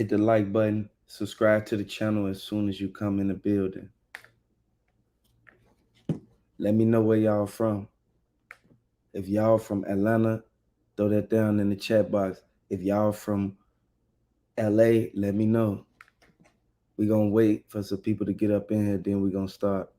Hit the like button. Subscribe to the channel as soon as you come in the building. Let me know where y'all from. If y'all from Atlanta, throw that down in the chat box. If y'all from LA, let me know. We're going to wait for some people to get up in here, then we're going to start.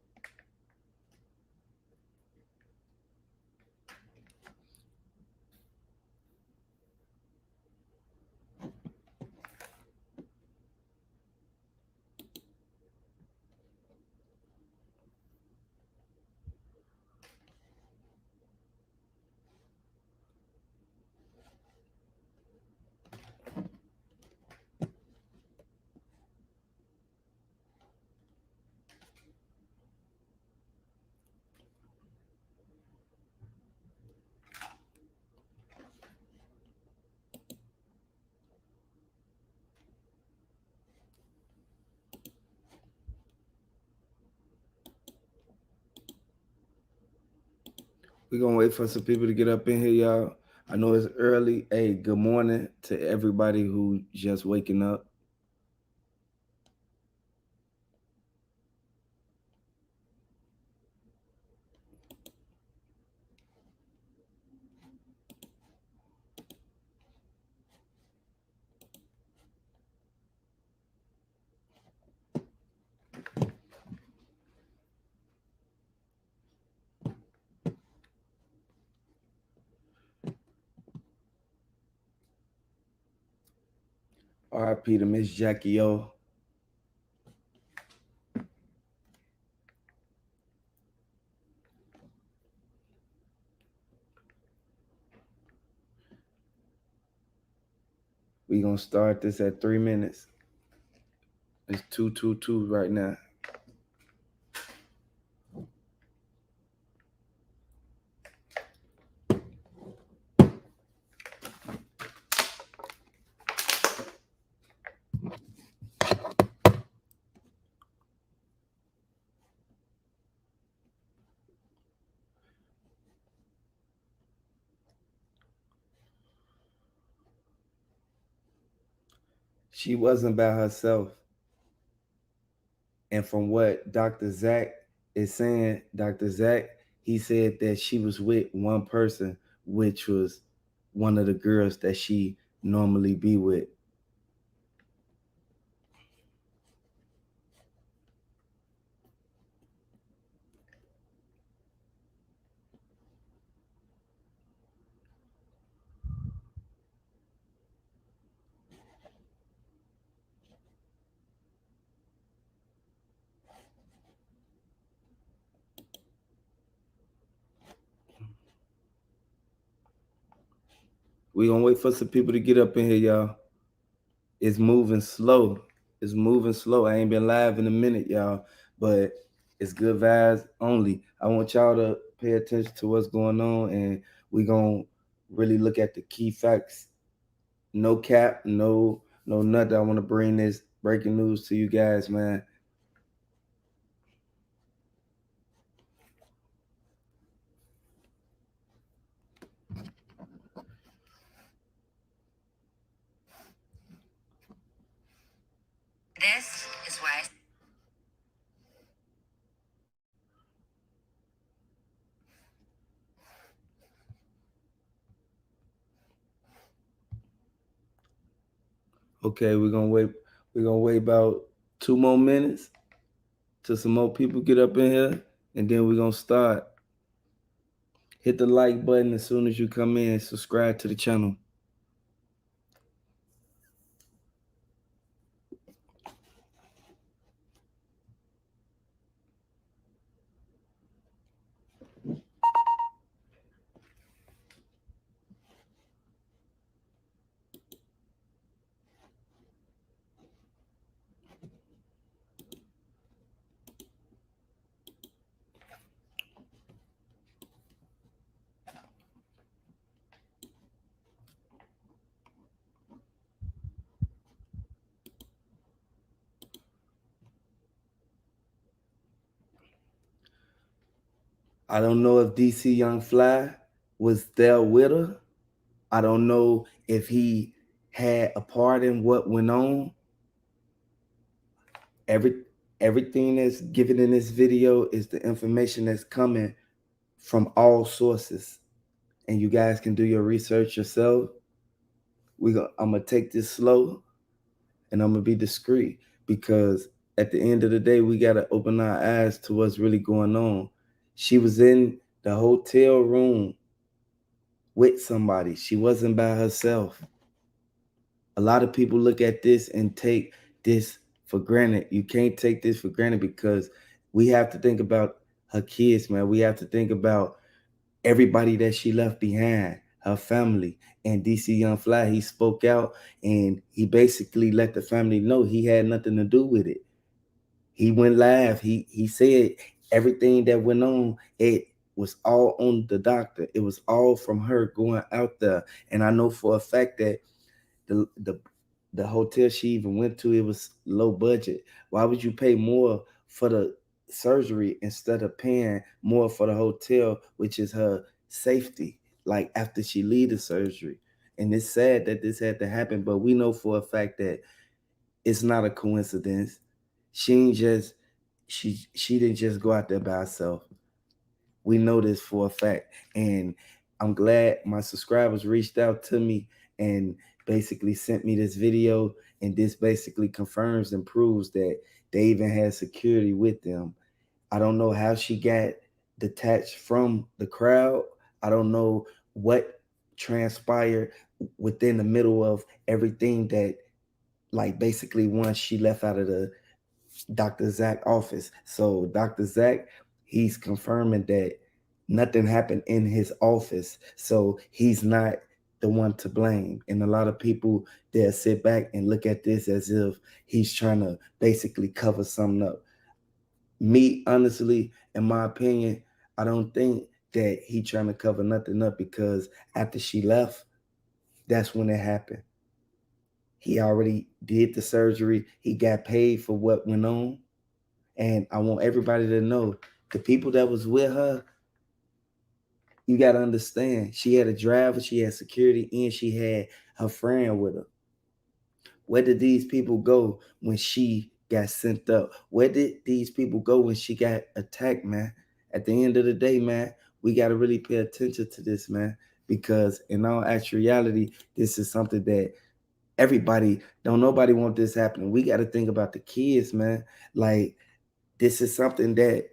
We're going to wait for some people to get up in here, y'all. I know it's early. Hey, good morning to everybody who just waking up. R.I.P. to Miss Jackie O. We're going to start this at 3 minutes. It's 2:22 right now. She wasn't by herself. And from what Dr. Zack is saying, Dr. Zack, he said that she was with one person, which was one of the girls that she normally be with. We gonna wait for some people to get up in here, y'all. It's moving slow. It's moving slow. I ain't been live in a minute, y'all, but it's good vibes only. I want y'all to pay attention to what's going on, and we gonna really look at the key facts. No cap, no nothing. I want to bring this breaking news to you guys, man. This is why. Okay, we're gonna wait. We're gonna wait about 2 more minutes till some more people get up in here, and then we're gonna start. Hit the like button as soon as you come in. Subscribe to the channel. I don't know if DC Young Fly was there with her. I don't know if he had a part in what went on. Everything that's given in this video is the information that's coming from all sources, and you guys can do your research yourself. I'm gonna take this slow, and I'm gonna be discreet, because at the end of the day, we gotta open our eyes to what's really going on. She was in the hotel room with somebody. She wasn't by herself. A lot of people look at this and take this for granted. You can't take this for granted, because we have to think about her kids, man. We have to think about everybody that she left behind, her family. And DC Young Fly, he spoke out, and he basically let the family know he had nothing to do with it. He went live. He said everything that went on, it was all on the doctor. It was all from her going out there. And I know for a fact that the the the hotel she even went to, it was low budget. Why would you pay more for the surgery instead of paying more for the hotel, which is her safety, like after she leave the surgery? And it's sad that this had to happen, but we know for a fact that it's not a coincidence. She ain't just she didn't just go out there by herself. We know this for a fact. And I'm glad my subscribers reached out to me and basically sent me this video. And this basically confirms and proves that they even had security with them. I don't know how she got detached from the crowd. I don't know what transpired within the middle of everything that, like, basically once she left out of the Dr. Zack office. So Dr. Zack, he's confirming that nothing happened in his office. So he's not the one to blame. And a lot of people, they'll sit back and look at this as if he's trying to basically cover something up. Me, honestly, in my opinion, I don't think that he trying to cover nothing up, because after she left, that's when it happened. He already did the surgery. He got paid for what went on. And I want everybody to know, the people that was with her, you got to understand, she had a driver, she had security, and she had her friend with her. Where did these people go when she got sent up? Where did these people go when she got attacked, man? At the end of the day, man, we got to really pay attention to this, man, because in all actuality, this is something that nobody want this happening. We got to think about the kids, man. Like, this is something that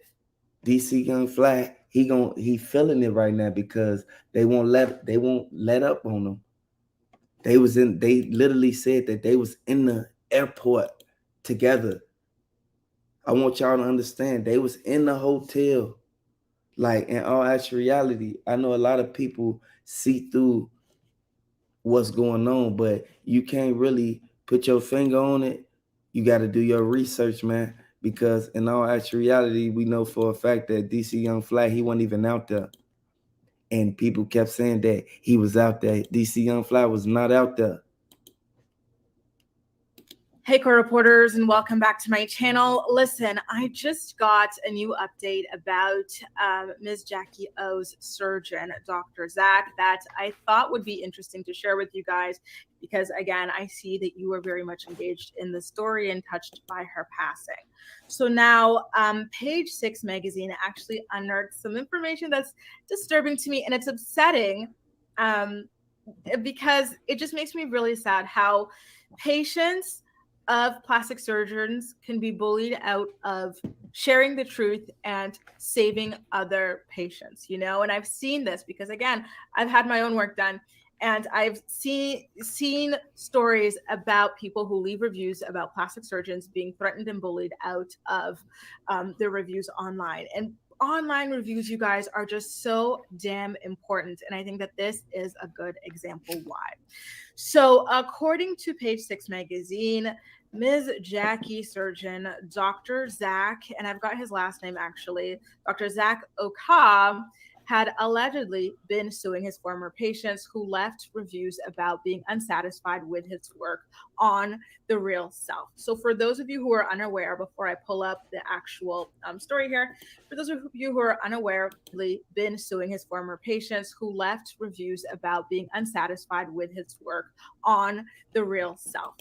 DC Young Fly, he feeling it right now, because they won't let up on him. They literally said that they was in the airport together. I want y'all to understand, they was in the hotel. Like, in all actuality, I know a lot of people see through what's going on, but you can't really put your finger on it. You got to do your research, man, because in all actuality, we know for a fact that DC Young Fly, he wasn't even out there. And people kept saying that he was out there. DC Young Fly was not out there. Hey, core reporters, and welcome back to my channel. Listen, I just got a new update about Ms. Jackie O's surgeon, Dr. Zack, that I thought would be interesting to share with you guys, because again, I see that you were very much engaged in the story and touched by her passing. So now, Page 6 magazine actually unearthed some information that's disturbing to me, and it's upsetting because it just makes me really sad how patients of plastic surgeons can be bullied out of sharing the truth and saving other patients, you know? And I've seen this because, again, I've had my own work done, and I've seen stories about people who leave reviews about plastic surgeons being threatened and bullied out of their reviews online. And online reviews, you guys, are just so damn important. And I think that this is a good example why. So according to Page 6 magazine, Ms. Jackie surgeon, Dr. Zack, and I've got his last name actually, Dr. Zack Oka, had allegedly been suing his former patients who left reviews about being unsatisfied with his work on The Real Self. So, for those of you who are unaware, before I pull up the actual story here, for those of you who are unaware, been suing his former patients who left reviews about being unsatisfied with his work on The Real Self.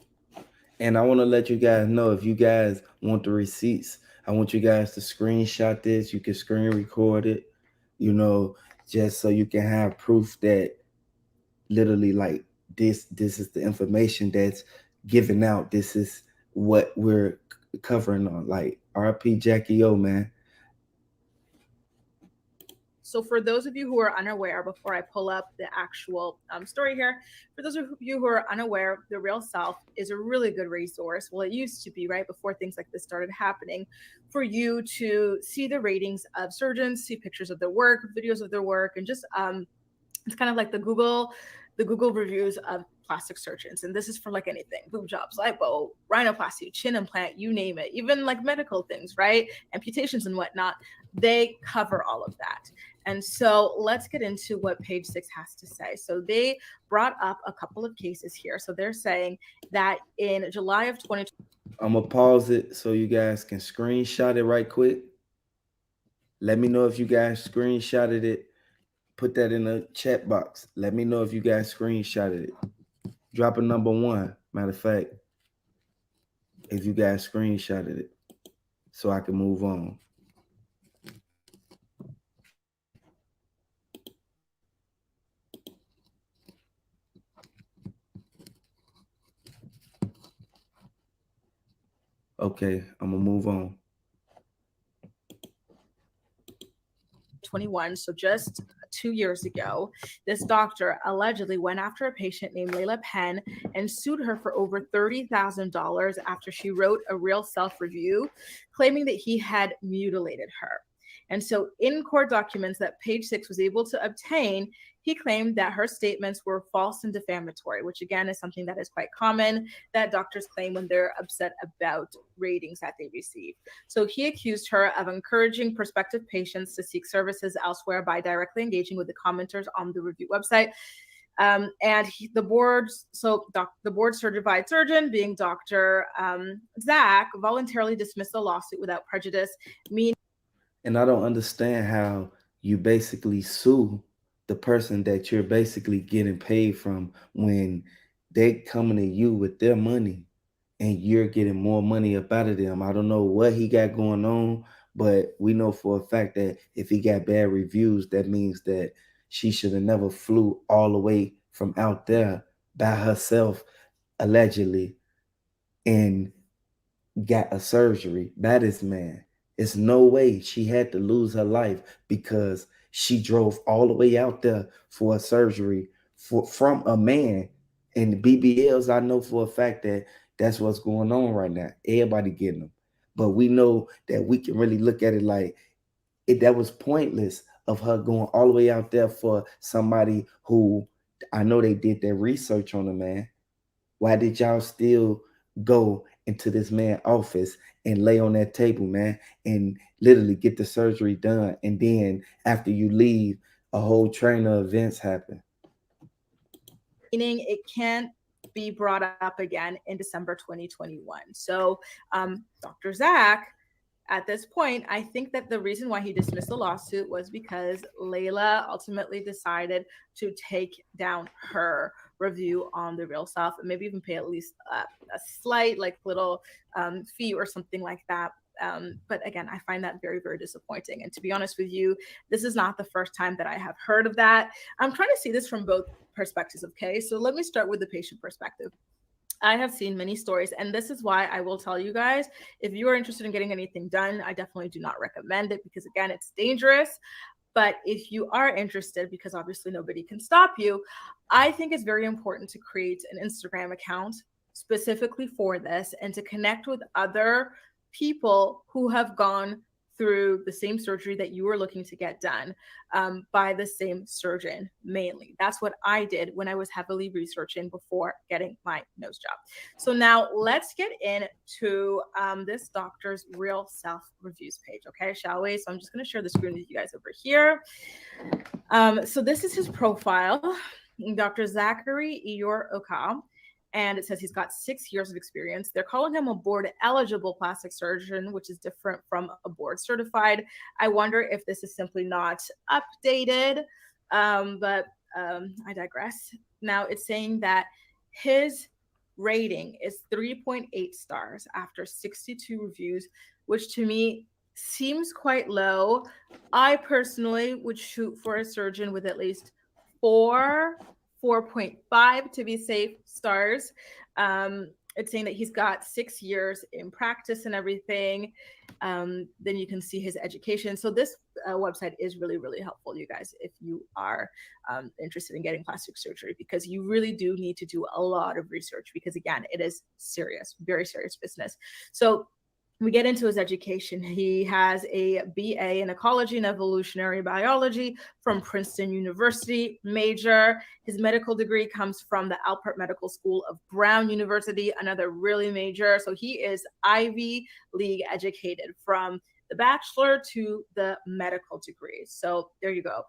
And I want to let you guys know, if you guys want the receipts, I want you guys to screenshot this. You can screen record it, you know, just so you can have proof that literally, like, this is the information that's given out. This is what we're covering on. Like, RP Jackie O, man. So, for those of you who are unaware, before I pull up the actual story here, for those of you who are unaware, The Real Self is a really good resource. Well, it used to be, right, before things like this started happening, for you to see the ratings of surgeons, see pictures of their work, videos of their work, and just it's kind of like the Google reviews of plastic surgeons. And this is for like anything: boob jobs, lipo, rhinoplasty, chin implant, you name it, even like medical things, right? Amputations and whatnot. They cover all of that. And so let's get into what page 6 has to say. So they brought up a couple of cases here. So they're saying that in July of 2020, I'm going to pause it so you guys can screenshot it right quick. Let me know if you guys screenshotted it. Put that in the chat box. Let me know if you guys screenshotted it. Drop a number 1. Matter of fact, if you guys screenshotted it, so I can move on. Okay, I'm gonna move on. 21, so just 2 years ago, this doctor allegedly went after a patient named Layla Penn and sued her for over $30,000 after she wrote a Real Self review claiming that he had mutilated her. And so, in court documents that page 6 was able to obtain, he claimed that her statements were false and defamatory, which again is something that is quite common that doctors claim when they're upset about ratings that they receive. So he accused her of encouraging prospective patients to seek services elsewhere by directly engaging with the commenters on the review website. The board certified surgeon, being Dr. Zack, voluntarily dismissed the lawsuit without prejudice, meaning. And I don't understand how you basically sue the person that you're basically getting paid from when they coming to you with their money and you're getting more money up out of them. I don't know what he got going on, but we know for a fact that if he got bad reviews, that means that she should have never flew all the way from out there by herself, allegedly, and got a surgery by this man. It's no way she had to lose her life because she drove all the way out there for a surgery from a man. And the BBLs, I know for a fact that that's what's going on right now. Everybody getting them. But we know that we can really look at it like that was pointless of her going all the way out there for somebody who, I know they did their research on the man. Why did y'all still go into this man's office and lay on that table, man, and literally get the surgery done? And then after you leave, a whole train of events happen. Meaning it can't be brought up again in December 2021. So Dr. Zack, at this point, I think that the reason why he dismissed the lawsuit was because Layla ultimately decided to take down her review on The Real Self and maybe even pay at least a slight like little fee or something like that. But again, I find that very, very disappointing. And to be honest with you, this is not the first time that I have heard of that. I'm trying to see this from both perspectives. Okay, so let me start with the patient perspective. I have seen many stories, and this is why I will tell you guys, if you are interested in getting anything done, I definitely do not recommend it because, again, it's dangerous. But if you are interested, because obviously nobody can stop you, I think it's very important to create an Instagram account specifically for this and to connect with other people who have gone through the same surgery that you were looking to get done by the same surgeon mainly. That's what I did when I was heavily researching before getting my nose job. So now let's get into this doctor's real self reviews page, okay, shall we? So I'm just going to share the screen with you guys over here. So this is his profile, Dr. Zachary Eyor Okal, and it says he's got 6 years of experience. They're calling him a board eligible plastic surgeon, which is different from a board certified. I wonder if this is simply not updated, but I digress. Now it's saying that his rating is 3.8 stars after 62 reviews, which to me seems quite low. I personally would shoot for a surgeon with at least 4.5 to be safe stars. It's saying that he's got 6 years in practice and everything. Then you can see his education. So this website is really, really helpful, you guys, if you are interested in getting plastic surgery, because you really do need to do a lot of research, because again, it is serious, very serious business. So we get into his education. He has a BA in ecology and evolutionary biology from Princeton University, major. His medical degree comes from the Alpert Medical School of Brown University, another really major. So he is Ivy League educated from the bachelor to the medical degree. So there you go.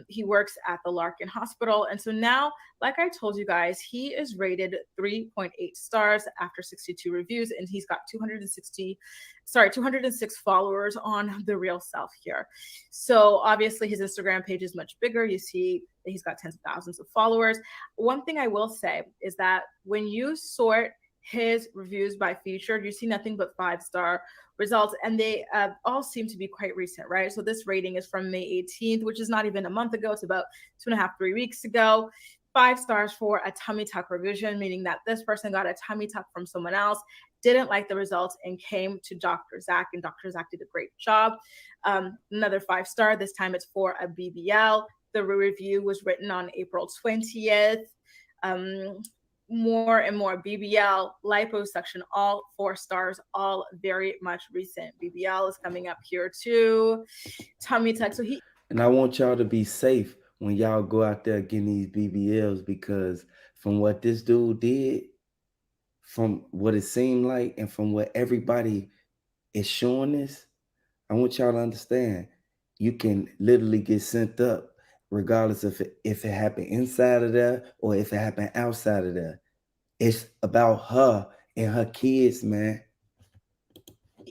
He works at the Larkin Hospital. And so now, like I told you guys, he is rated 3.8 stars after 62 reviews, and he's got 206 followers on The Real Self here. So obviously his Instagram page is much bigger. You see that he's got tens of thousands of followers. One thing I will say is that when you sort his reviews by featured, you see nothing but 5-star results, and they all seem to be quite recent, right? So this rating is from May 18th, which is not even a month ago. It's about 2.5-3 weeks ago. 5 stars for a tummy tuck revision, meaning that this person got a tummy tuck from someone else, didn't like the results, and came to Dr. Zack, and Dr. Zack did a great job. Another 5-star, this time it's for a BBL. The review was written on April 20th. More and more BBL, liposuction, all 4 stars, all very much recent. BBL is coming up here too. Tummy tuck. So he And I want y'all to be safe when y'all go out there getting these BBLs, because from what this dude did, from what it seemed like, and from what everybody is showing us, I want y'all to understand, you can literally get sent up regardless of if it happened inside of there or if it happened outside of there. It's about her and her kids, man.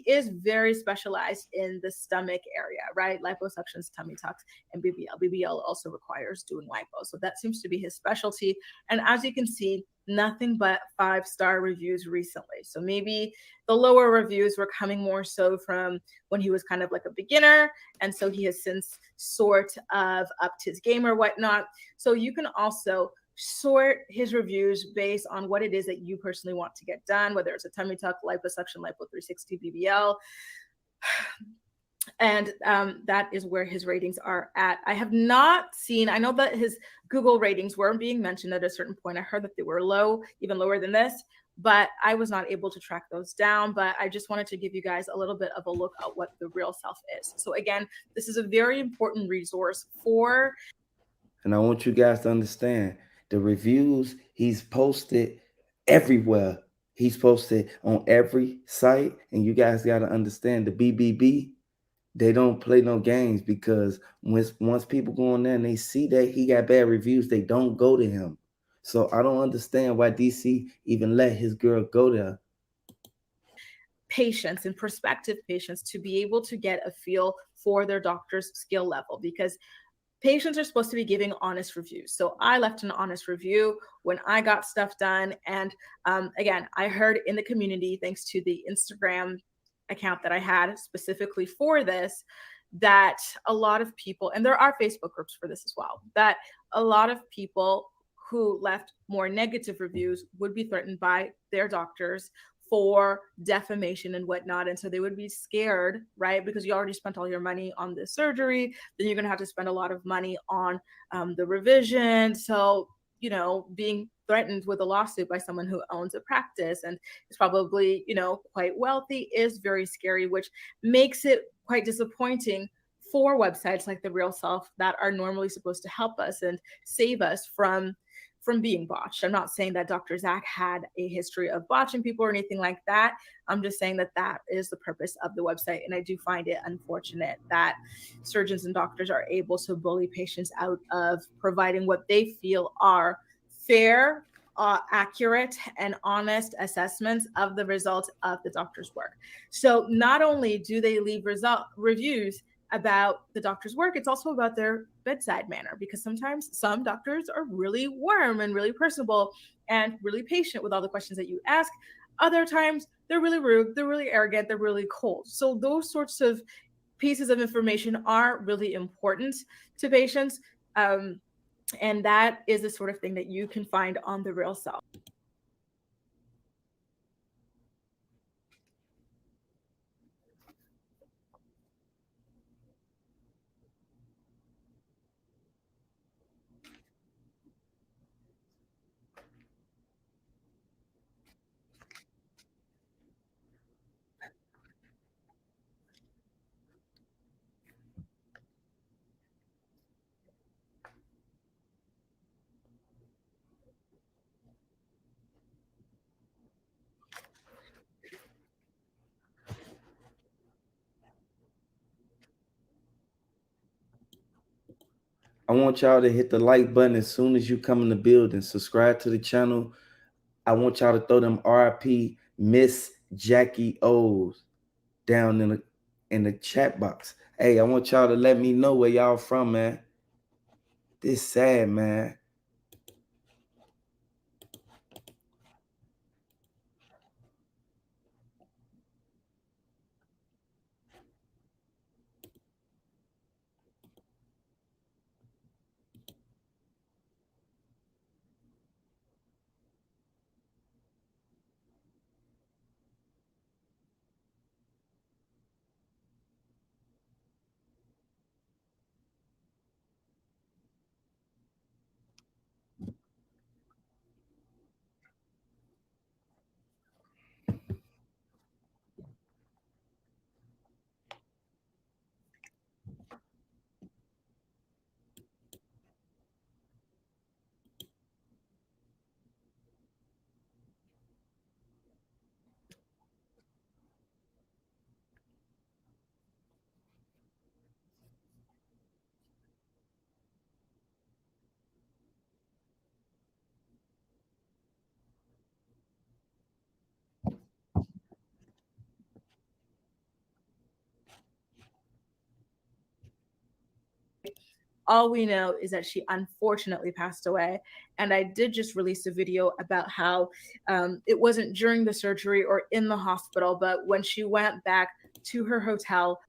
is very specialized in the stomach area, right? Liposuctions, tummy tucks, and BBL. BBL also requires doing lipo. So that seems to be his specialty. And as you can see, nothing but 5-star reviews recently. So maybe the lower reviews were coming more so from when he was kind of like a beginner. And so he has since sort of upped his game or whatnot. So you can also sort his reviews based on what it is that you personally want to get done, whether it's a tummy tuck, liposuction, lipo 360, BBL. And that is where his ratings are at. I have not seen, I know that his Google ratings were being mentioned at a certain point. I heard that they were low, even lower than this, but I was not able to track those down. But I just wanted to give you guys a little bit of a look at what The Real Self is. So again, this is a very important resource for. And I want you guys to understand, the reviews he's posted everywhere. He's posted on every site. And you guys got to understand, the BBB, they don't play no games, because once people go on there and they see that he got bad reviews, they don't go to him. So I don't understand why DC even let his girl go there. Patients and prospective patients to be able to get a feel for their doctor's skill level, because patients are supposed to be giving honest reviews. So I left an honest review when I got stuff done. And again, I heard in the community, thanks to the Instagram account that I had specifically for this, that a lot of people, and there are Facebook groups for this as well, that a lot of people who left more negative reviews would be threatened by their doctors for defamation and whatnot. And so they would be scared, right? Because you already spent all your money on the surgery, then you're going to have to spend a lot of money on the revision. So being threatened with a lawsuit by someone who owns a practice and is probably, quite wealthy, is very scary, which makes it quite disappointing for websites like The Real Self that are normally supposed to help us and save us from being botched. I'm not saying that Dr. Zack had a history of botching people or anything like that. I'm just saying that that is the purpose of the website. And I do find it unfortunate that surgeons and doctors are able to bully patients out of providing what they feel are fair, accurate, and honest assessments of the results of the doctor's work. So not only do they leave reviews about the doctor's work, it's also about their bedside manner, because sometimes some doctors are really warm and really personable and really patient with all the questions that you ask. Other times they're really rude, they're really arrogant, they're really cold. So those sorts of pieces of information are really important to patients. And that is the sort of thing that you can find on The Real Self. I want y'all to hit the like button as soon as you come in the building. Subscribe to the channel. I want y'all to throw them RIP Miss Jackie O's down in the chat box. Hey, I want y'all to let me know where y'all from, man. This sad, man. All we know is that she unfortunately passed away. And I did just release a video about how it wasn't during the surgery or in the hospital, but when she went back to her hotel.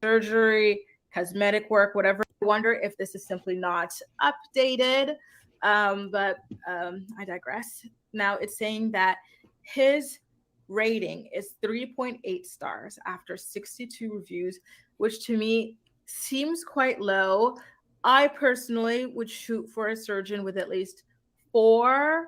Surgery, cosmetic work, whatever. I wonder if this is simply not updated. But I digress. Now it's saying that his rating is 3.8 stars after 62 reviews, which to me seems quite low. I personally would shoot for a surgeon with at least four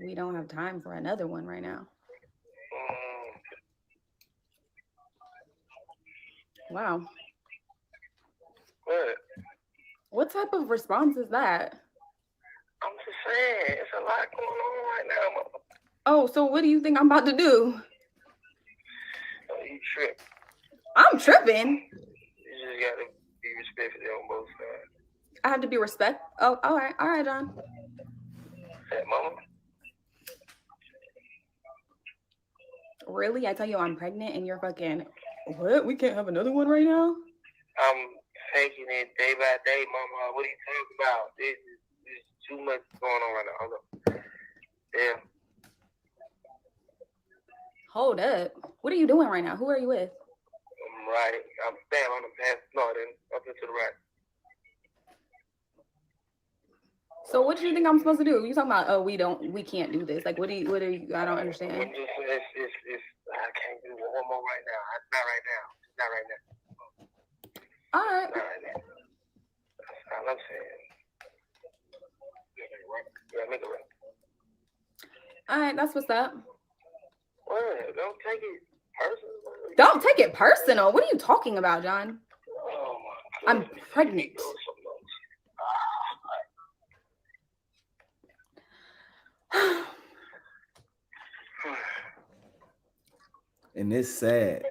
We don't have time for another one right now. Wow. What? What type of response is that? I'm just saying, it's a lot going on right now. Oh, so what do you think I'm about to do? Oh, you trip. I'm tripping. You just gotta be respectful on both sides. I have to be respect. Oh, all right, John. That mama. Really? I tell you I'm pregnant and you're fucking what? We can't have another one right now? I'm taking it day by day, mama. What are you talking about? There's too much going on right now. Hold on. Yeah. Hold up. What are you doing right now? Who are you with? I'm riding. I'm staying on the path. No, then up and to the right. So what do you think I'm supposed to do? You talking about, we can't do this. Like, what are you, I don't understand. I can't do one more right now. Not right now. Not right now. All right. Not right now. That's all I'm saying. Yeah, make it right. All right, that's what's up. What? Don't take it personal. Don't take it personal. What are you talking about, John? Oh my God. I'm pregnant. And it's sad.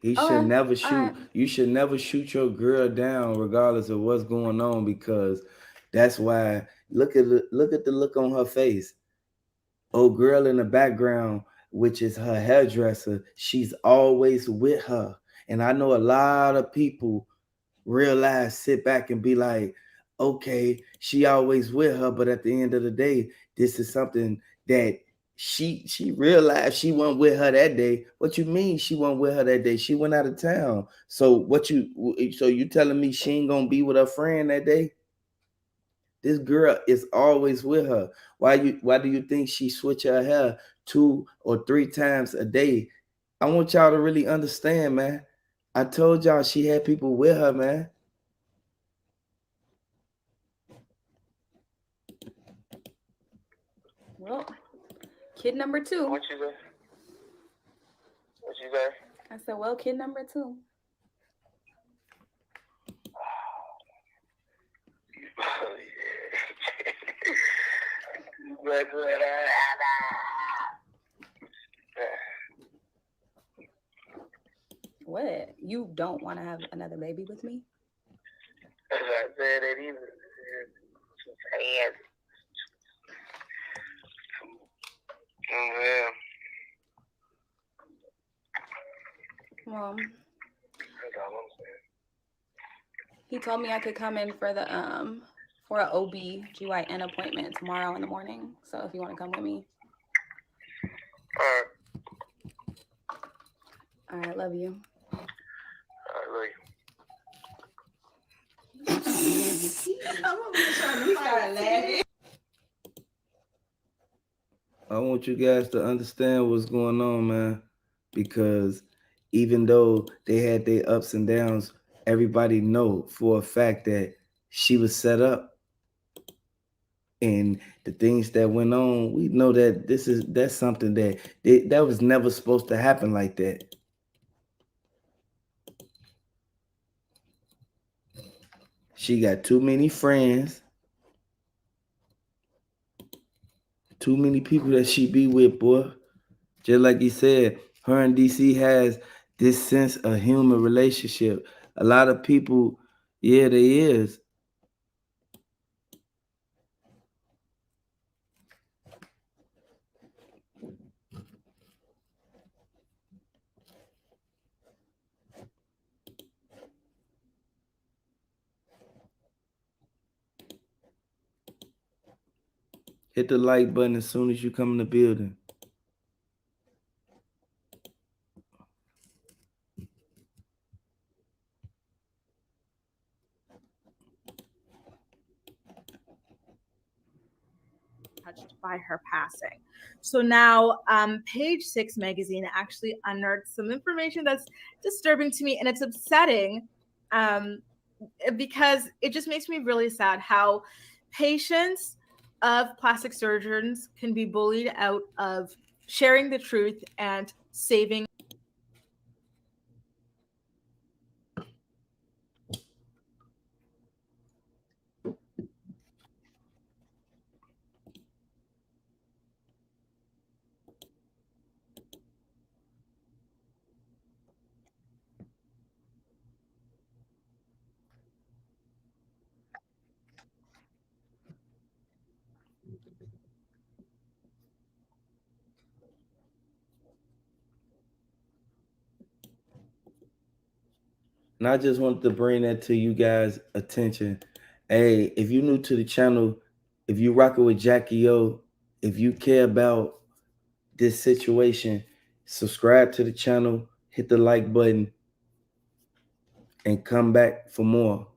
He All should right, never all shoot. right. You should never shoot your girl down, regardless of what's going on, because that's why. Look at the look on her face. Oh, girl in the background, which is her hairdresser, she's always with her. And I know a lot of people realize, sit back and be like, okay, she always with her, but at the end of the day, this is something that she realized she wasn't with her that day. What you mean she wasn't with her that day? She went out of town. So you telling me she ain't gonna be with her friend that day? This girl is always with her. Why do you think she switch her hair 2 or 3 times a day? I want y'all to really understand, man. I told y'all she had people with her, man. Well, kid number 2. What you say? What you say? I said, well, kid number 2. What? You don't want to have another baby with me? As I said, it even yeah. Well, That's all I'm saying. he told me I could come in for the for an OB/GYN appointment tomorrow in the morning. So if you want to come with me. All right, love you. I want you guys to understand what's going on, man, because even though they had their ups and downs, everybody know for a fact that she was set up. And the things that went on, we know that that's something that was never supposed to happen like that. She got too many friends, too many people that she be with, boy. Just like you said, her and DC has this sense of human relationship. A lot of people, yeah, they is. Hit the like button as soon as you come in the building. Touched by her passing. So now Page 6 magazine actually unearthed some information that's disturbing to me, and it's upsetting because it just makes me really sad how patients of plastic surgeons can be bullied out of sharing the truth and saving. And I just wanted to bring that to you guys' attention. Hey, if you're new to the channel, if you rocking with Jackie O, if you care about this situation, subscribe to the channel, hit the like button, and come back for more.